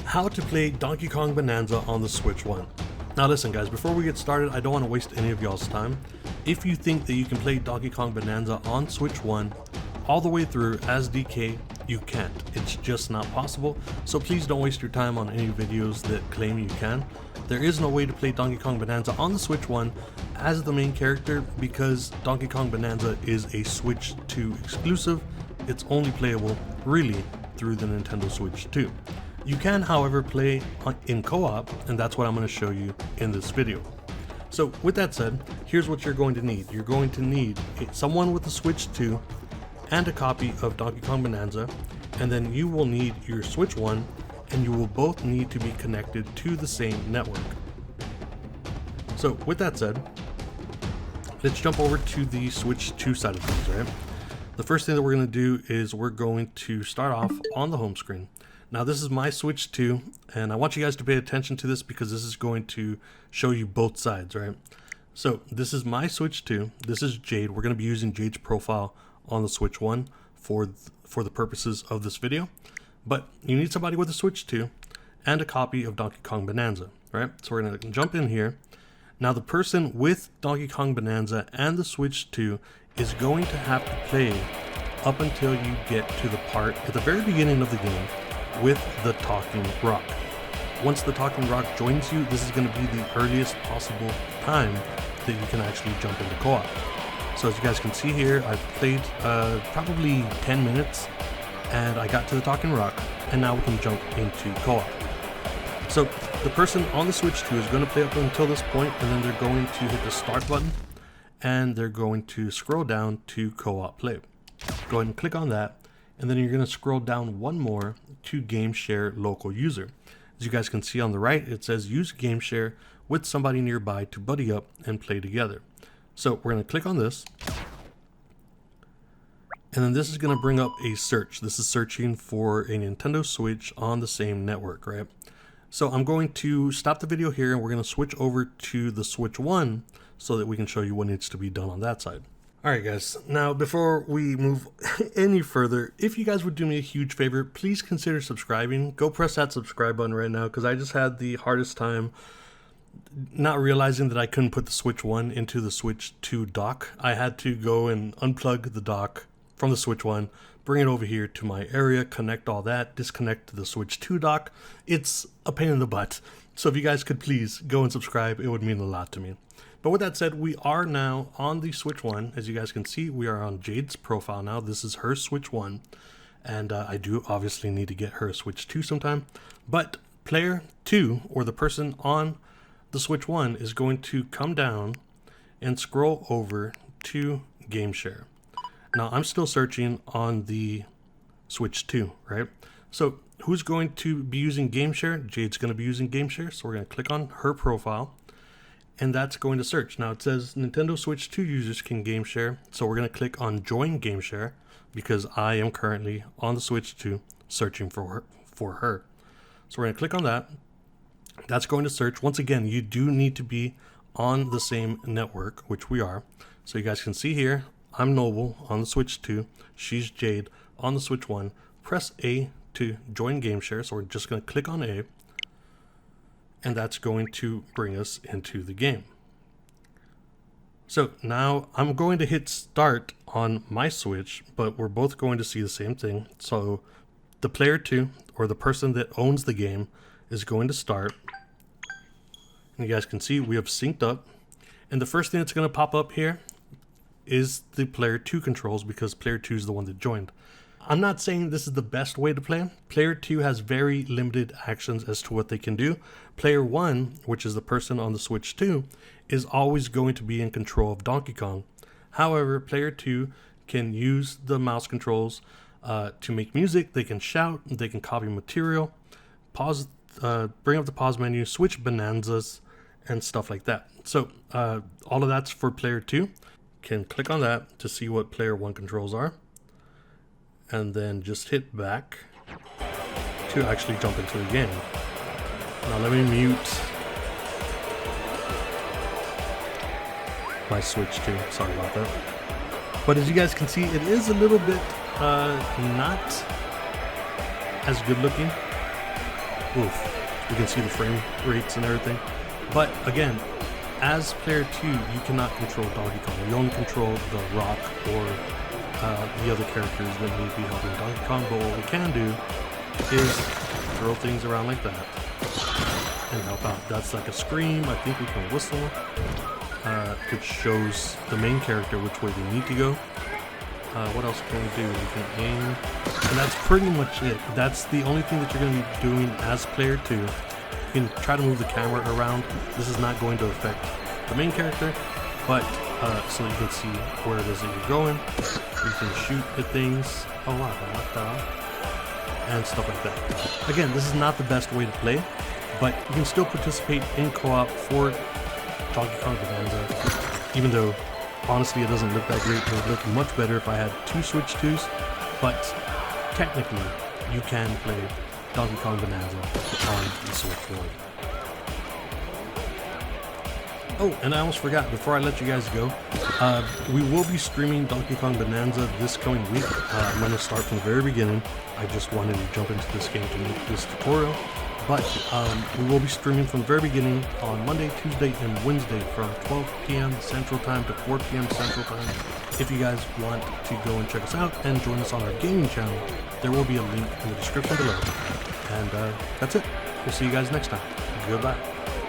how to play Donkey Kong Bonanza on the Switch 1. Now listen guys, before we get started, I don't want to waste any of y'all's time. If you think that you can play Donkey Kong Bonanza on Switch 1 all the way through as DK, you can't. It's just not possible, so please don't waste your time on any videos that claim you can. There is no way to play Donkey Kong Bonanza on the Switch 1 as the main character because Donkey Kong Bonanza is a Switch 2 exclusive. It's only playable, really, through the Nintendo Switch 2. You can, however, play in co-op, and that's what I'm going to show you in this video. So with that said, here's what you're going to need. You're going to need someone with a Switch 2 and a copy of Donkey Kong Bonanza, and then you will need your Switch 1, and you will both need to be connected to the same network. So with that said, let's jump over to the Switch 2 side of things, right? The first thing that we're going to do is we're going to start off on the home screen. Now this is my Switch 2, and I want you guys to pay attention to this because this is going to show you both sides, right? So this is my Switch 2, this is Jade. We're going to be using Jade's profile on the Switch 1 for the purposes of this video. But you need somebody with a Switch 2 and a copy of Donkey Kong Bonanza, right? So we're going to jump in here. Now the person with Donkey Kong Bonanza and the Switch 2 is going to have to play up until you get to the part at the very beginning of the game with the Talking Rock. Once the Talking Rock joins you, this is going to be the earliest possible time that you can actually jump into co-op. So as you guys can see here, I've played probably 10 minutes and I got to the Talking Rock, and now we can jump into co-op. So the person on the Switch 2 is going to play up until this point, and then they're going to hit the start button and they're going to scroll down to co-op play. Go ahead and click on that, and then you're going to scroll down one more to Game Share Local User. As you guys can see on the right, it says use Game Share with somebody nearby to buddy up and play together. So we're going to click on this, and then this is going to bring up a search. This is searching for a Nintendo Switch on the same network, right? So I'm going to stop the video here, and we're going to switch over to the Switch 1 so that we can show you what needs to be done on that side. Alright guys, now before we move any further, if you guys would do me a huge favor, please consider subscribing. Go press that subscribe button right now, because I just had the hardest time not realizing that I couldn't put the Switch 1 into the Switch 2 dock. I had to go and unplug the dock from the Switch 1, bring it over here to my area, connect all that, disconnect to the Switch 2 dock. It's a pain in the butt. So if you guys could please go and subscribe, it would mean a lot to me. But with that said, we are now on the Switch 1. As you guys can see, we are on Jade's profile now. This is her Switch 1. And I do obviously need to get her a Switch 2 sometime. But player 2, or the person on the Switch 1, is going to come down and scroll over to Game Share. Now, I'm still searching on the Switch 2, right? So who's going to be using Game Share? Jade's going to be using Game Share. So we're going to click on her profile, and that's going to search. Now it says Nintendo Switch 2 users can game share. So we're going to click on join game share because I am currently on the Switch 2 searching for her. So we're going to click on that. That's going to search. Once again, you do need to be on the same network, which we are. So you guys can see here, I'm Noble on the Switch 2. She's Jade on the Switch 1. Press A to join game share. So we're just going to click on A, and that's going to bring us into the game. So now I'm going to hit start on my Switch, but we're both going to see the same thing. So the player 2, or the person that owns the game, is going to start. And you guys can see we have synced up. And the first thing that's going to pop up here is the player 2 controls, because player 2 is the one that joined. I'm not saying this is the best way to play. Player 2 has very limited actions as to what they can do. Player 1, which is the person on the Switch 2, is always going to be in control of Donkey Kong. However, player 2 can use the mouse controls to make music. They can shout, they can copy material, pause, bring up the pause menu, switch bonanzas, and stuff like that. So all of that's for player 2. Can click on that to see what player 1 controls are, and then just hit back to actually jump into the game. Now let me mute my Switch 2, sorry about that. But as you guys can see, it is a little bit not as good looking oof, you can see the frame rates and everything. But again, as player 2, you cannot control Donkey Kong. You only control the Rock or the other characters that may be helping Donkey Kong. But what we can do is throw things around like that and help out. That's like a scream. I think we can whistle, which shows the main character which way they need to go. What else can we do? We can aim, and that's pretty much it. That's the only thing that you're going to be doing as player 2. You can try to move the camera around. This is not going to affect the main character, but so you can see where it is that you're going. You can shoot at things, and stuff like that. Again, this is not the best way to play, but you can still participate in co-op for Donkey Kong Bananza, even though honestly it doesn't look that great. It would look much better if I had 2 Switch 2s, but technically you can play Donkey Kong Bananza on the Switch 1. Oh, and I almost forgot, before I let you guys go, we will be streaming Donkey Kong Bananza this coming week. I'm going to start from the very beginning. I just wanted to jump into this game to make this tutorial. But we will be streaming from the very beginning on Monday, Tuesday, and Wednesday from 12 p.m. Central Time to 4 p.m. Central Time. If you guys want to go and check us out and join us on our gaming channel, there will be a link in the description below. And that's it. We'll see you guys next time. Goodbye.